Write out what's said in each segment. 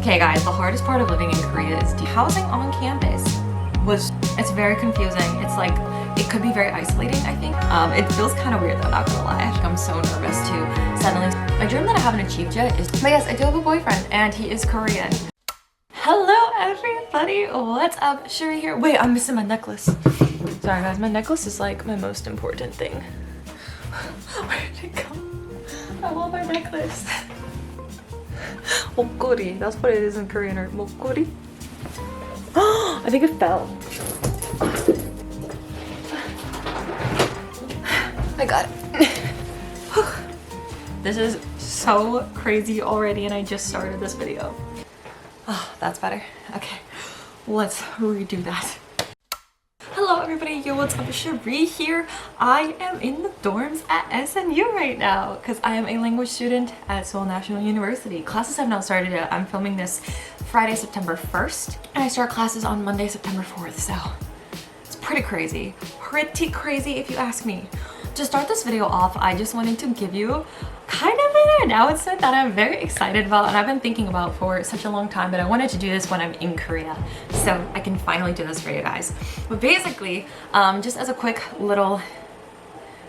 Okay guys, the hardest part of living in Korea is housing on campus. It's very confusing. It's like, it could be very isolating, I think. It feels kind of weird though, not gonna lie. I'm so nervous to suddenly. My dream that I haven't achieved yet is, but yes, I do have a boyfriend and he is Korean. Hello everybody, what's up? Cherie here. Wait, I'm missing my necklace. Sorry guys, my necklace is like my most important thing. Where did it go? I love my necklace. 목걸이, that's what it is in Korean, or 목걸이? I think it fell. I got it. This is so crazy already and I just started this video. Oh, that's better. Okay, let's redo that. Hello everybody, yo, what's up? Cherie here. I am in the dorms at SNU right now because I am a language student at Seoul National University. Classes have not started yet. I'm filming this Friday, September 1st, and I start classes on Monday, September 4th, so it's pretty crazy. Pretty crazy if you ask me. To start this video off, I just wanted to give you kind of an announcement that I'm very excited about and I've been thinking about for such a long time, but I wanted to do this when I'm in Korea so I can finally do this for you guys. But basically, just as a quick little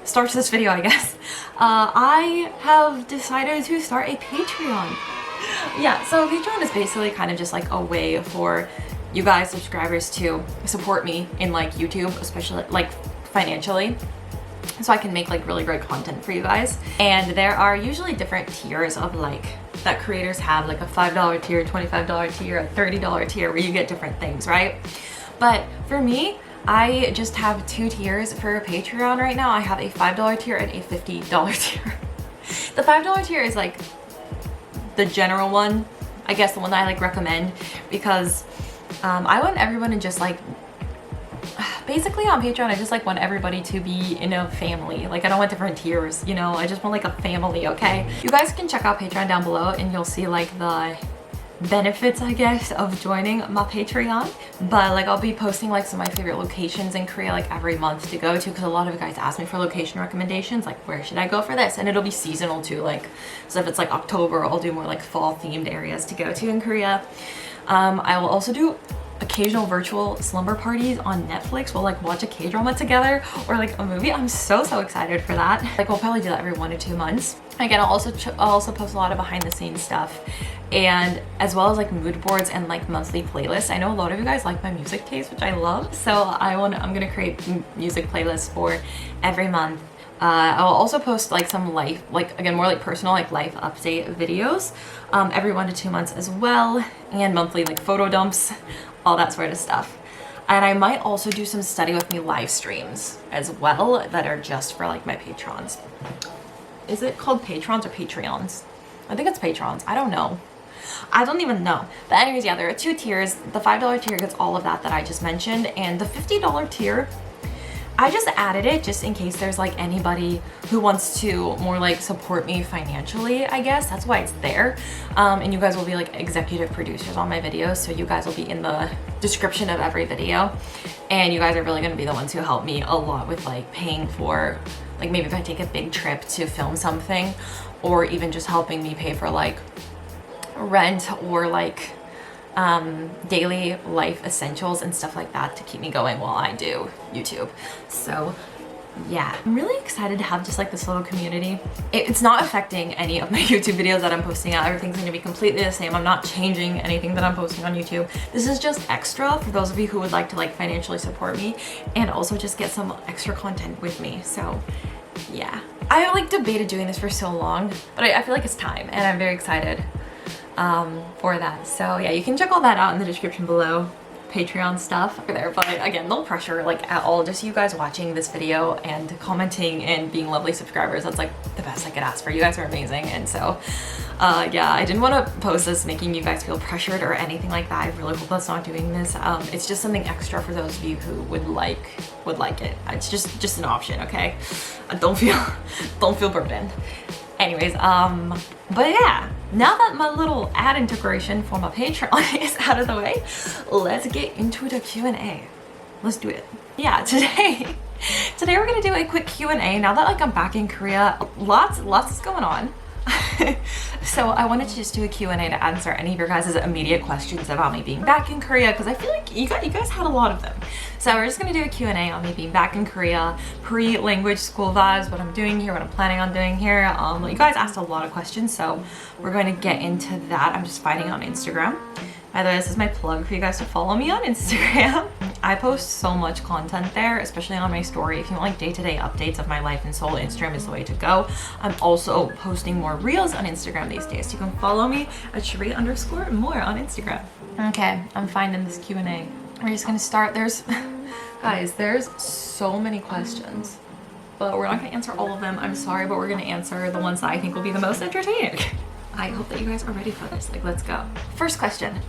start to this video, I guess, I have decided to start a Patreon. Yeah, so Patreon is basically kind of just like a way for you guys subscribers to support me in like YouTube, especially like financially, so I can make like really great content for you guys. And there are usually different tiers of like that creators have, like a $5 tier, $25 tier, a $30 tier where you get different things, right? But for me, I just have two tiers for Patreon right now. I have a $5 tier and a $50 tier. The $5 tier is like the general one, I guess, the one that I like recommend, because I want everyone to just like, basically on Patreon, I just like want everybody to be in a family. Like I don't want different tiers, you know, I just want like a family, okay? You guys can check out Patreon down below and you'll see like the benefits, I guess, of joining my Patreon. But like I'll be posting like some of my favorite locations in Korea like every month to go to, because a lot of you guys ask me for location recommendations, like where should I go for this? And it'll be seasonal too, like, so if it's like October, I'll do more like fall themed areas to go to in Korea. I will also do occasional virtual slumber parties on Netflix. We'll like watch a K-drama together or like a movie. I'm so excited for that. Like we'll probably do that every 1 to 2 months. Again, I'll also post a lot of behind the scenes stuff, and as well as like mood boards and like monthly playlists. I know a lot of you guys like my music taste, which I love, so I'm gonna create music playlists for every month. I'll also post like some life, like again, more like personal, like life update videos every 1 to 2 months as well, and monthly like photo dumps, all that sort of stuff. And I might also do some study with me live streams as well that are just for like my patrons. Is it called patrons or Patreons? I think it's patrons. I don't know. I don't even know. But anyways, yeah, there are two tiers. The $5 tier gets all of that I just mentioned, and the $50 tier, I just added it just in case there's like anybody who wants to more like support me financially, I guess. That's why it's there. And you guys will be like executive producers on my videos, so you guys will be in the description of every video. And you guys are really gonna be the ones who help me a lot with like paying for, like maybe if I take a big trip to film something, or even just helping me pay for like rent or like daily life essentials and stuff like that to keep me going while I do YouTube. So yeah, I'm really excited to have just like this little community. It's not affecting any of my YouTube videos that I'm posting out. Everything's gonna be completely the same. I'm not changing anything that I'm posting on YouTube. This is just extra for those of you who would like to like financially support me and also just get some extra content with me. So yeah, I like debated doing this for so long, but I feel like it's time and I'm very excited for that. So yeah, you can check all that out in the description below. Patreon stuff there, but again, no pressure like at all, just you guys watching this video and commenting and being lovely subscribers. That's like the best I could ask for. You guys are amazing. And so yeah, I didn't want to post this making you guys feel pressured or anything like that. I really hope that's not doing this. It's just something extra for those of you who would like it. It's just an option, okay? Don't feel burdened. Anyways, but yeah, now that my little ad integration for my Patreon is out of the way, let's get into the Q&A. Let's do it. Yeah, today we're gonna do a quick Q&A. Now that like I'm back in Korea, lots is going on. So I wanted to just do a Q&A to answer any of your guys' immediate questions about me being back in Korea, because I feel like you guys had a lot of them. So we're just gonna do a Q&A on me being back in Korea, pre-language school vibes, what I'm doing here, what I'm planning on doing here. You guys asked a lot of questions, so we're going to get into that. I'm just finding on Instagram. By the way, this is my plug for you guys to follow me on Instagram. I post so much content there, especially on my story. If you want like day-to-day updates of my life in Seoul, Instagram is the way to go. I'm also posting more reels on Instagram these days. So you can follow me at Cherie_more on Instagram. Okay, I'm finding this Q&A. We're just gonna start. Guys, there's so many questions, but we're not gonna answer all of them. I'm sorry, but we're gonna answer the ones that I think will be the most entertaining. I hope that you guys are ready for this. Like, let's go. First question.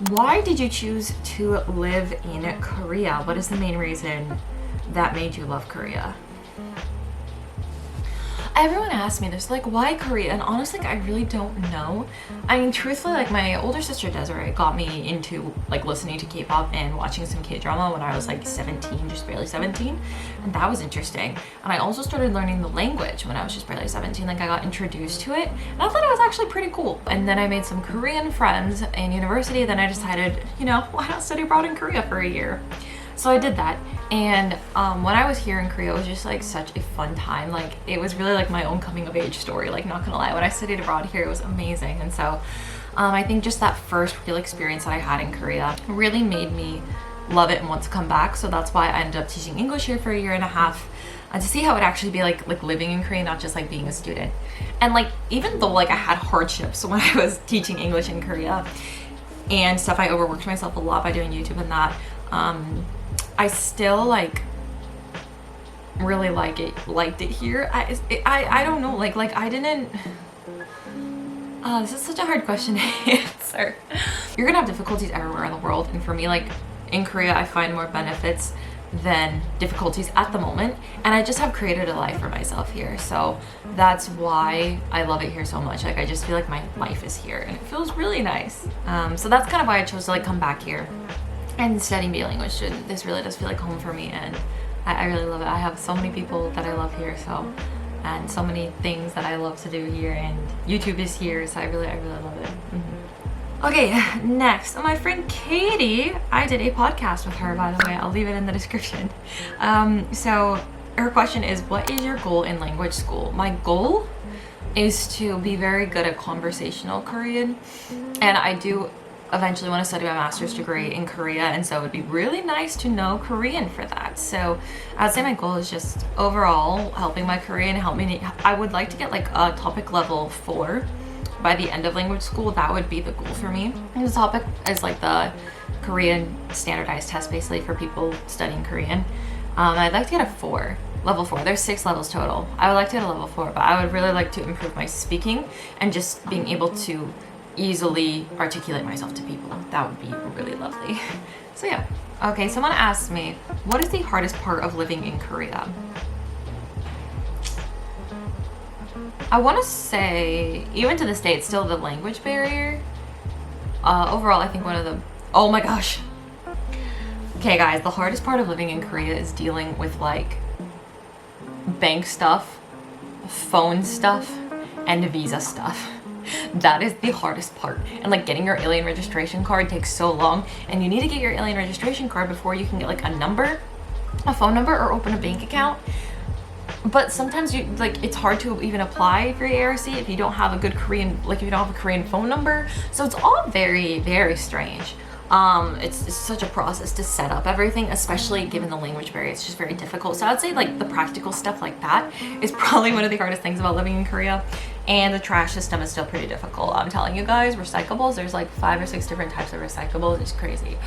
Why did you choose to live in Korea? What is the main reason that made you love Korea? Everyone asks me this, like, why Korea? And honestly, I really don't know. I mean, truthfully, like, my older sister Desiree got me into like listening to K-pop and watching some K-drama when I was like 17, just barely 17, and that was interesting. And I also started learning the language when I was just barely 17. Like, I got introduced to it, and I thought it was actually pretty cool. And then I made some Korean friends in university. Then I decided, you know, why not study abroad in Korea for a year? So I did that, and when I was here in Korea, it was just like such a fun time. Like, it was really like my own coming of age story, like, not gonna lie. When I studied abroad here, it was amazing. And so I think just that first real experience that I had in Korea really made me love it and want to come back. So that's why I ended up teaching English here for a year and a half, and to see how it actually be like living in Korea, not just like being a student. And like, even though like I had hardships when I was teaching English in Korea and stuff, I overworked myself a lot by doing YouTube and that. I still like really liked it here. I don't know, like I didn't. This is such a hard question to answer. You're gonna have difficulties everywhere in the world, and for me, like in Korea, I find more benefits than difficulties at the moment, and I just have created a life for myself here. So that's why I love it here so much. Like, I just feel like my life is here, and it feels really nice. So that's kind of why I chose to like come back here and studying being a language student. This really does feel like home for me, and I really love it. I have so many people that I love here, and so many things that I love to do here, and YouTube is here, so I really love it. Okay, next, my friend Katie, I did a podcast with her, by the way. I'll leave it in the description. So her question is, what is your goal in language school? My goal is to be very good at conversational Korean, and I do eventually want to study my master's degree in Korea, and so it would be really nice to know Korean for that. So I'd say my goal is just overall helping my Korean, I would like to get like a topic level 4 by the end of language school. That would be the goal for me. And the topic is like the Korean standardized test, basically, for people studying Korean. I'd like to get a 4, level 4. There's 6 levels total. I would like to get a level 4, but I would really like to improve my speaking and just being able to easily articulate myself to people. That would be really lovely. So yeah. Okay, someone asked me, what is the hardest part of living in Korea? I want to say, even to this day, it's still the language barrier. Overall, I think one of the, oh my gosh. Okay guys, the hardest part of living in Korea is dealing with like bank stuff, phone stuff, and visa stuff. That is the hardest part. And like getting your alien registration card takes so long, and you need to get your alien registration card before you can get like a phone number, or open a bank account. But sometimes it's hard to even apply for your ARC if you don't have a good Korean, if you don't have a Korean phone number. So it's all very, very strange. It's such a process to set up everything, especially given the language barrier. It's just very difficult. So I'd say like the practical stuff like that is probably one of the hardest things about living in Korea. And the trash system is still pretty difficult. I'm telling you guys, recyclables, there's like 5 or 6 different types of recyclables. It's crazy.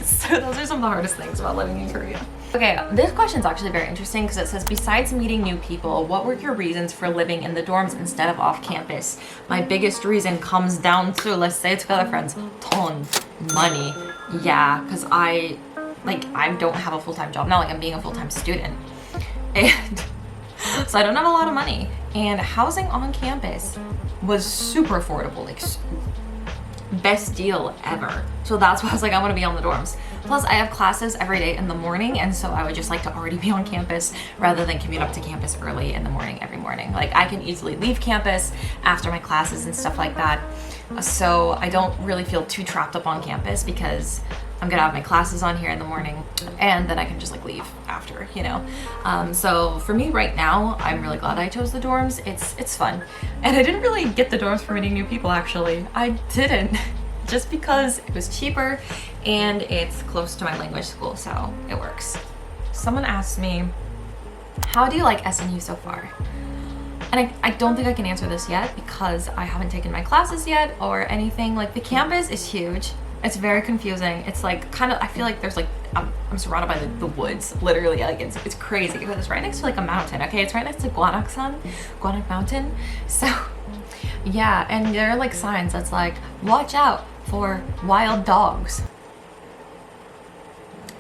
So those are some of the hardest things about living in Korea. Okay, this question is actually very interesting because it says, besides meeting new people, what were your reasons for living in the dorms instead of off campus? My biggest reason comes down to, let's say it together, friends, ton, money. Yeah, because I don't have a full-time job now. Like, I'm being a full-time student, and so I don't have a lot of money. And housing on campus was super affordable, like best deal ever. So that's why I was like, I want to be on the dorms. Plus, I have classes every day in the morning, and so I would just like to already be on campus rather than commute up to campus early in the morning every morning. Like, I can easily leave campus after my classes and stuff like that, so I don't really feel too trapped up on campus because I'm gonna have my classes on here in the morning and then I can just like leave after, you know. So for me right now, I'm really glad I chose the dorms. It's fun. And I didn't really get the dorms for meeting new people, actually. I didn't. Just because it was cheaper and it's close to my language school, so it works. Someone asked me, how do you like SNU so far? And I don't think I can answer this yet because I haven't taken my classes yet or anything. Like, the campus is huge. It's very confusing. It's like kind of, I feel like there's like, I'm surrounded by the woods, literally. Like, it's crazy because it's right next to like a mountain, okay? It's right next to Gwanak Mountain. So yeah, and there are like signs that's like, watch out for wild dogs.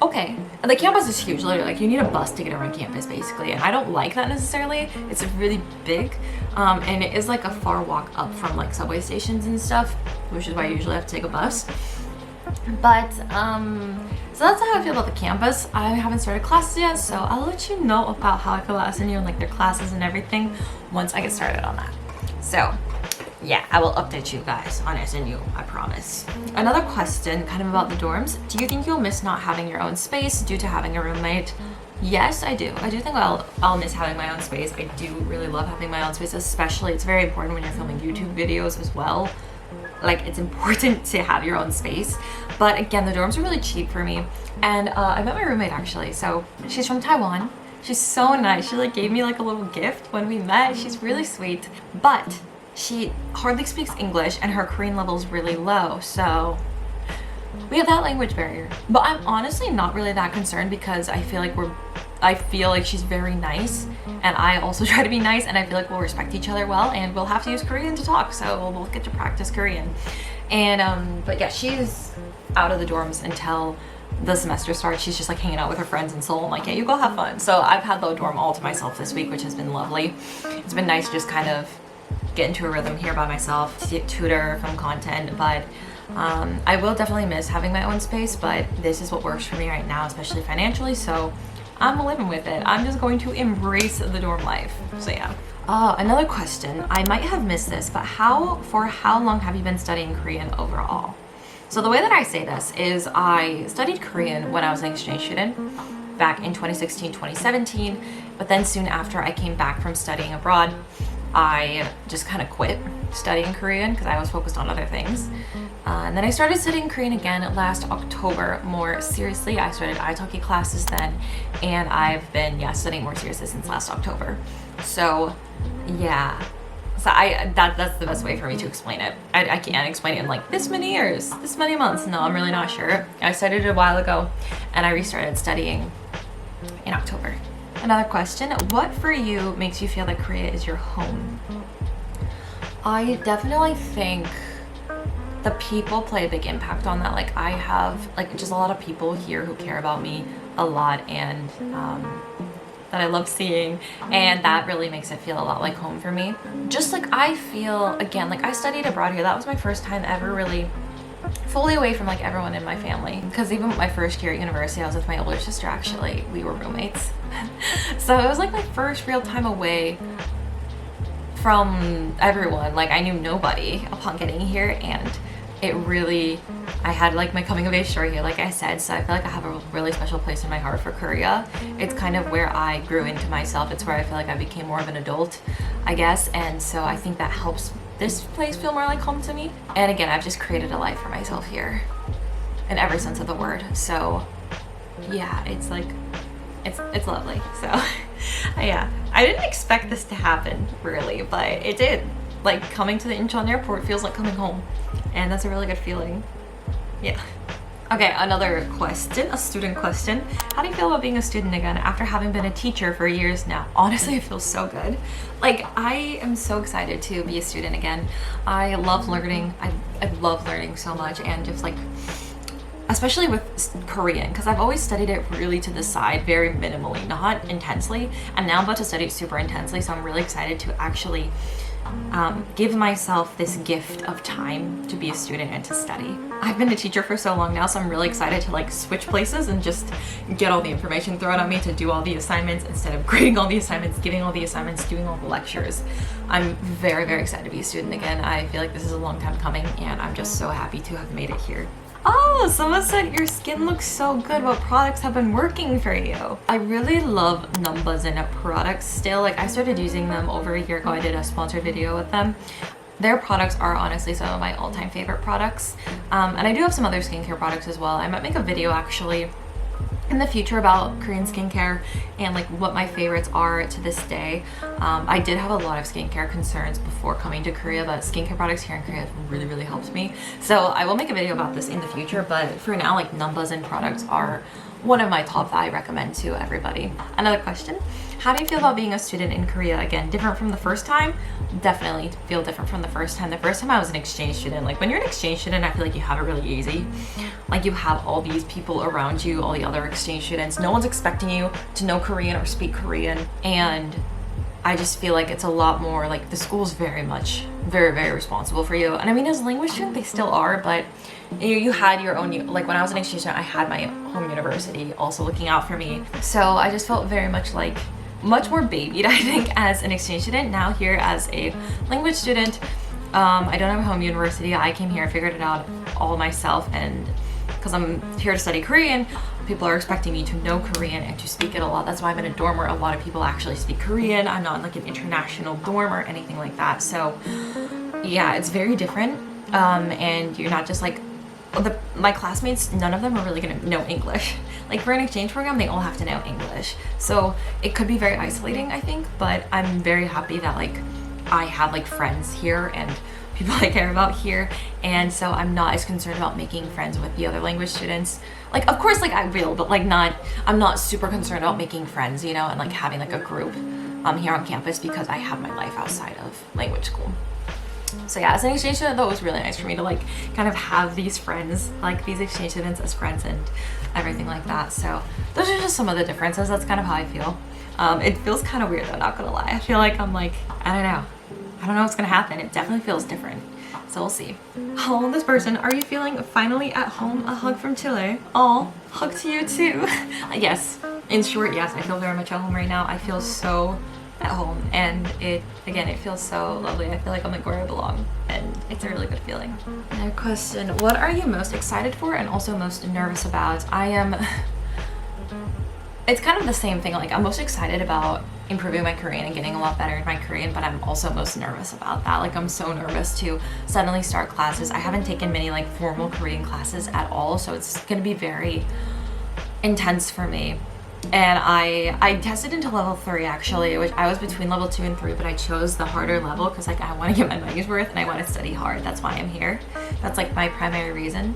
Okay, and the campus is huge, literally. Like, you need a bus to get around campus basically, and I don't like that necessarily. It's really big, and it is like a far walk up from like subway stations and stuff, which is why I usually have to take a bus. But so that's how I feel about the campus. I haven't started classes yet, so I'll let you know about how I feel about SNU and like their classes and everything once I get started on that. So yeah, I will update you guys on SNU, I promise. Another question kind of about the dorms. Do you think you'll miss not having your own space due to having a roommate? Yes, I do. I do think I'll miss having my own space. I do really love having my own space, especially it's very important when you're filming YouTube videos as well. Like, it's important to have your own space. But again, the dorms are really cheap for me. And I met my roommate actually. So she's from Taiwan. She's so nice. She like gave me like a little gift when we met. She's really sweet. But she hardly speaks English and her Korean level is really low. So we have that language barrier. But I'm honestly not really that concerned because I feel like she's very nice and I also try to be nice, and I feel like we'll respect each other well, and we'll have to use Korean to talk, so we'll get to practice Korean. And but yeah, she's out of the dorms until the semester starts. She's just like hanging out with her friends in Seoul. I'm like, yeah, you go have fun. So I've had the dorm all to myself this week, which has been lovely. It's been nice to just kind of get into a rhythm here by myself, tutor, film content, but I will definitely miss having my own space, but this is what works for me right now, especially financially, so I'm living with it. I'm just going to embrace the dorm life. So yeah. Another question. I might have missed this, but for how long have you been studying Korean overall? So the way that I say this is I studied Korean when I was an exchange student back in 2016, 2017, but then soon after I came back from studying abroad, I just kind of quit studying Korean because I was focused on other things. And then I started studying Korean again last October more seriously. I started italki classes then, and I've been studying more seriously since last October. So yeah, so that's the best way for me to explain it. I can't explain it in like this many years, this many months. No, I'm really not sure. I started a while ago and I restarted studying in October. Another question, what for you makes you feel that Korea is your home? I definitely think the people play a big impact on that. Like, I have like just a lot of people here who care about me a lot, and that I love seeing, and that really makes it feel a lot like home for me. Just like I feel, again, like I studied abroad here. That was my first time ever really fully away from like everyone in my family, because even my first year at university I was with my older sister. Actually, we were roommates. So it was like my first real time away from everyone. Like, I knew nobody upon getting here, and it really, I had like my coming of age story here, like I said, so I feel like I have a really special place in my heart for Korea. It's kind of where I grew into myself. It's where I feel like I became more of an adult, I guess, and so I think that helps this place feel more like home to me. And again, I've just created a life for myself here in every sense of the word. So yeah, it's like, it's lovely. So yeah, I didn't expect this to happen really, but it did. Like, coming to the Incheon airport feels like coming home, and that's a really good feeling. Yeah. Okay, another question, a student question. How do you feel about being a student again after having been a teacher for years now? Honestly, it feels so good. Like, I am so excited to be a student again. I love learning. I love learning so much, and just like, especially with Korean, because I've always studied it really to the side, very minimally, not intensely, and now I'm about to study it super intensely, so I'm really excited to actually give myself this gift of time to be a student and to study. I've been a teacher for so long now, so I'm really excited to like switch places and just get all the information thrown at me to do all the assignments instead of grading all the assignments, giving all the assignments, doing all the lectures. I'm very, very excited to be a student again. I feel like this is a long time coming and I'm just so happy to have made it here. Oh, someone said your skin looks so good. What products have been working for you? I really love Numbers in products still. Like I started using them over a year ago. I did a sponsored video with them. Their products are honestly some of my all-time favorite products. And I do have some other skincare products as well. I might make a video actually in the future about Korean skincare and like what my favorites are to this day. I did have a lot of skincare concerns before coming to Korea, but skincare products here in Korea really, really helped me. So I will make a video about this in the future, but for now, like Numbers and products are one of my top that I recommend to everybody. Another question, how do you feel about being a student in Korea? Again, different from the first time? Definitely feel different from the first time. The first time I was an exchange student. Like when you're an exchange student, I feel like you have it really easy. Like you have all these people around you, all the other exchange students. No one's expecting you to know Korean or speak Korean. And I just feel like it's a lot more like the school's very much, very, very responsible for you. And I mean, as a language student, they still are, but you had your own, like when I was an exchange student, I had my home university also looking out for me. So I just felt very much like, much more babied, I think, as an exchange student. Now here as a language student, I don't have a home university. I came here, figured it out all myself, and because I'm here to study Korean, people are expecting me to know Korean and to speak it a lot. That's why I'm in a dorm where a lot of people actually speak Korean. I'm not in like an international dorm or anything like that. So yeah, it's very different. And you're not just like, my classmates, none of them are really gonna know English. Like for an exchange program, they all have to know English. So it could be very isolating, I think, but I'm very happy that like I have like friends here and people I care about here. And so I'm not as concerned about making friends with the other language students. Like, of course, like I will, but like I'm not super concerned about making friends, you know, and like having like a group here on campus because I have my life outside of language school. So yeah, as an exchange student, though, it was really nice for me to like kind of have these friends, like these exchange students as friends and everything like that. So those are just some of the differences. That's kind of how I feel. It feels kind of weird though, not gonna lie. I feel like I'm like, I don't know what's gonna happen. It definitely feels different. So we'll see. Oh, this person, are you feeling finally at home? A hug from Chile. Oh, hug to you too. Yes, in short, yes, I feel very much at home right now. I feel so at home, and it feels so lovely. I feel like I'm like where I belong, and it's a really good feeling. Another question, what are you most excited for and also most nervous about? It's kind of the same thing. Like I'm most excited about improving my Korean and getting a lot better in my Korean, but I'm also most nervous about that. Like I'm so nervous to suddenly start classes. I haven't taken many like formal Korean classes at all, so it's gonna be very intense for me. And I tested into level 3 actually, which I was between level 2 and 3, but I chose the harder level because like I want to get my money's worth and I want to study hard. That's why I'm here. That's like my primary reason.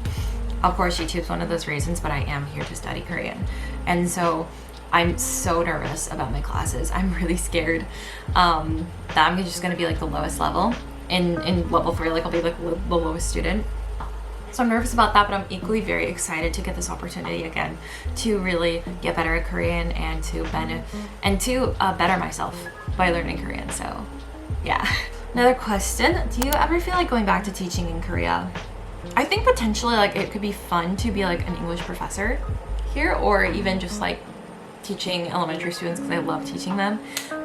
Of course, YouTube's one of those reasons, but I am here to study Korean. And so I'm so nervous about my classes. I'm really scared that I'm just gonna be like the lowest level in level 3. Like I'll be like the lowest student. So I'm nervous about that, but I'm equally very excited to get this opportunity again to really get better at Korean and to better myself by learning Korean. So yeah. Another question, do you ever feel like going back to teaching in Korea? I think potentially like it could be fun to be like an English professor here, or even just like teaching elementary students because I love teaching them.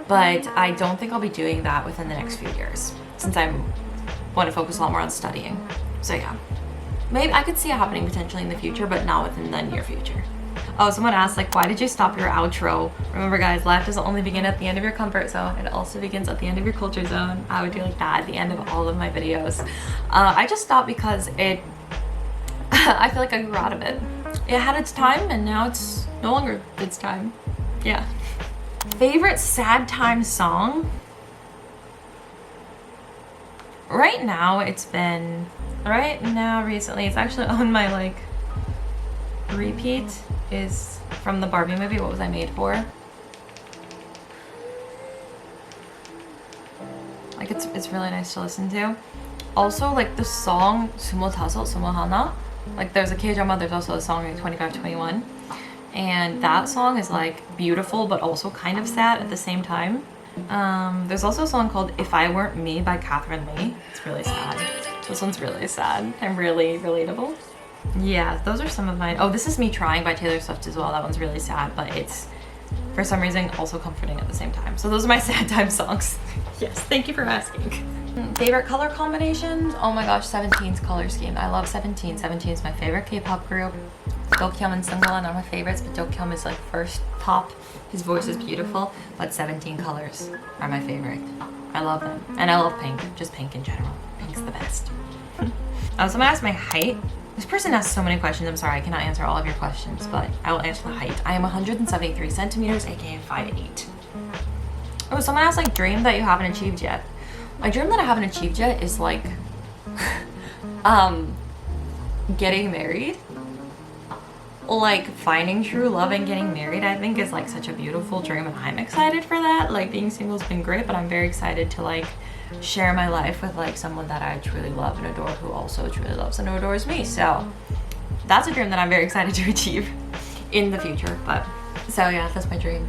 But I don't think I'll be doing that within the next few years since I want to focus a lot more on studying. So yeah. Maybe I could see it happening potentially in the future, but not within the near future. Oh, someone asked like, why did you stop your outro? Remember guys, life doesn't only begin at the end of your comfort zone, it also begins at the end of your culture zone. I would do like that at the end of all of my videos. I just stopped because I feel like I grew out of it. It had its time and now it's no longer its time. Yeah. Favorite sad time song? Right now recently it's actually on my like repeat is from the Barbie movie, What Was I Made For? Like it's really nice to listen to. Also like the song 스물다섯 스물하나, like there's a K-drama, there's also a song like 2521, and that song is like beautiful but also kind of sad at the same time. There's also a song called If I Weren't Me by Catherine Lee. It's really sad. This one's really sad and really relatable. Yeah, those are some of mine. Oh, This Is Me Trying by Taylor Swift as well. That one's really sad, but it's, for some reason, also comforting at the same time. So those are my sad time songs. Yes, thank you for asking. Favorite color combinations? Oh my gosh, 17's color scheme. I love 17. 17 is my favorite K-pop group. Dokyum and Sungwon are my favorites, but Dokyum is like first pop. His voice is beautiful, but 17 colors are my favorite. I love them. And I love pink, just pink in general. Pink's the best. Someone asked my height. This person asked so many questions. I'm sorry, I cannot answer all of your questions, but I will answer the height. I am 173 centimeters, aka 5'8". Oh, someone asked like dream that you haven't achieved yet. My dream that I haven't achieved yet is like getting married. Like finding true love and getting married, I think is like such a beautiful dream, and I'm excited for that. Like being single has been great, but I'm very excited to like share my life with like someone that I truly love and adore, who also truly loves and adores me. So that's a dream that I'm very excited to achieve in the future. But so yeah, that's my dream.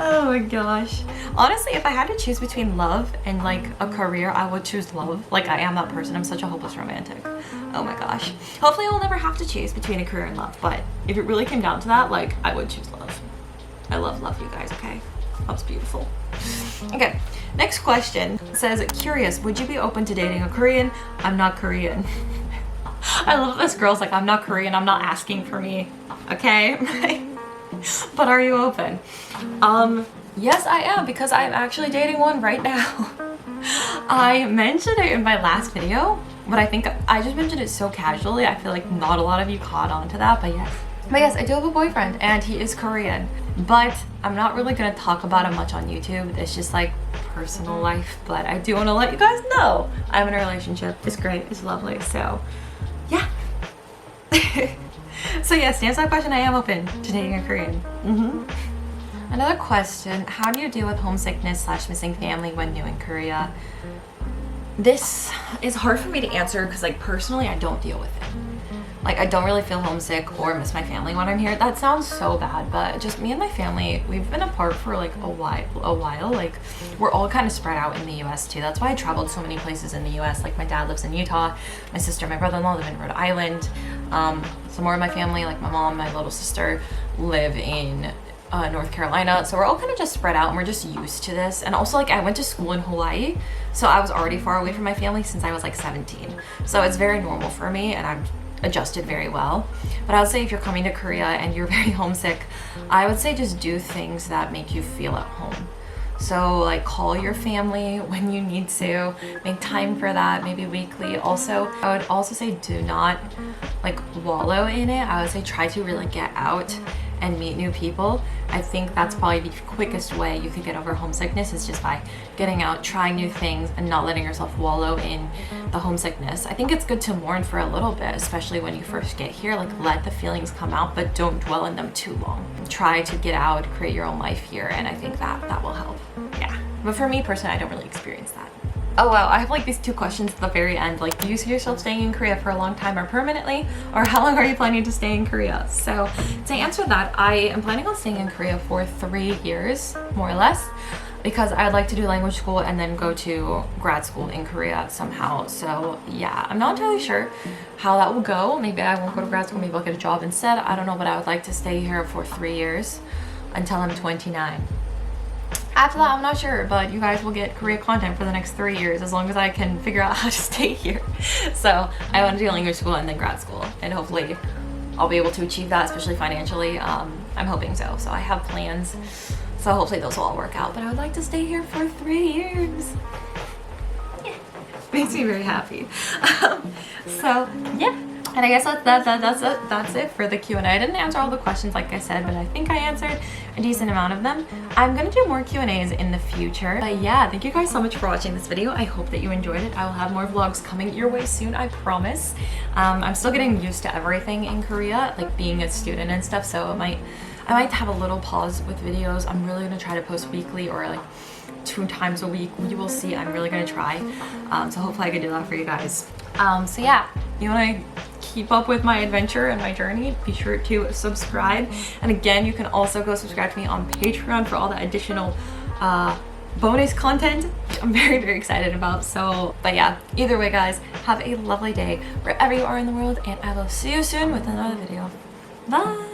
Oh my gosh. Honestly, if I had to choose between love and like a career, I would choose love. Like I am that person. I'm such a hopeless romantic. Oh my gosh. Hopefully I'll never have to choose between a career and love, but if it really came down to that, like I would choose love. I love you guys, okay? That's beautiful. Okay, next question says, curious, would you be open to dating a Korean? I'm not Korean. I love this girl's like, I'm not Korean, I'm not asking for me, okay? But are you open? Yes, I am, because I'm actually dating one right now. I mentioned it in my last video, but I think I just mentioned it so casually. I feel like not a lot of you caught on to that, but yes. But yes, I do have a boyfriend and he is Korean, but I'm not really gonna talk about it much on YouTube. It's just like personal life, but I do want to let you guys know I'm in a relationship. It's great, it's lovely, so yeah. So yes, to answer that question, I am open to dating a Korean. Another question, how do you deal with homesickness / missing family when new in Korea? This is hard for me to answer because like personally, I don't deal with it. Like I don't really feel homesick or miss my family when I'm here. That sounds so bad, but just me and my family, we've been apart for like a while. Like we're all kind of spread out in the US too. That's why I traveled so many places in the US. Like my dad lives in Utah, my sister, my brother-in-law live in Rhode Island. Some more of my family, like my mom, my little sister, live in North Carolina. So we're all kind of just spread out and we're just used to this. And also like I went to school in Hawaii, so I was already far away from my family since I was like 17. So it's very normal for me and I've adjusted very well. But I would say if you're coming to Korea and you're very homesick, I would say just do things that make you feel at home. So like call your family when you need to, make time for that, maybe weekly. Also, I would also say do not like wallow in it. I would say try to really get out and meet new people. I think that's probably the quickest way you could get over homesickness, is just by getting out, trying new things, and not letting yourself wallow in the homesickness. I think it's good to mourn for a little bit, especially when you first get here. Like let the feelings come out, but don't dwell in them too long. Try to get out, create your own life here, and I think that will help. Yeah, but for me personally, I don't really experience that. Oh wow, I have like these two questions at the very end. Like, do you see yourself staying in Korea for a long time or permanently? Or how long are you planning to stay in Korea? So to answer that, I am planning on staying in Korea for 3 years, more or less, because I'd like to do language school and then go to grad school in Korea somehow. So yeah, I'm not entirely sure how that will go. Maybe I won't go to grad school, maybe I'll get a job instead. I don't know, but I would like to stay here for 3 years until I'm 29. After that, I'm not sure, but you guys will get Korea content for the next 3 years as long as I can figure out how to stay here. So I want to do language school and then grad school, and hopefully I'll be able to achieve that, especially financially. I'm hoping so. So I have plans, so hopefully those will all work out. But I would like to stay here for 3 years. Yeah, makes me very happy. So yeah. And I guess that's it for the Q&A. I didn't answer all the questions like I said, but I think I answered a decent amount of them. I'm gonna do more Q&As in the future. But yeah, thank you guys so much for watching this video. I hope that you enjoyed it. I will have more vlogs coming your way soon, I promise. I'm still getting used to everything in Korea, like being a student and stuff, so I might have a little pause with videos. I'm really gonna try to post weekly or like 2 times a week. You will see, I'm really gonna try. So hopefully I can do that for you guys. So yeah, you wanna keep up with my adventure and my journey, be sure to subscribe. And again, you can also go subscribe to me on Patreon for all the additional bonus content, which I'm very, very excited about. So, but yeah, either way guys, have a lovely day wherever you are in the world, and I will see you soon with another video. Bye!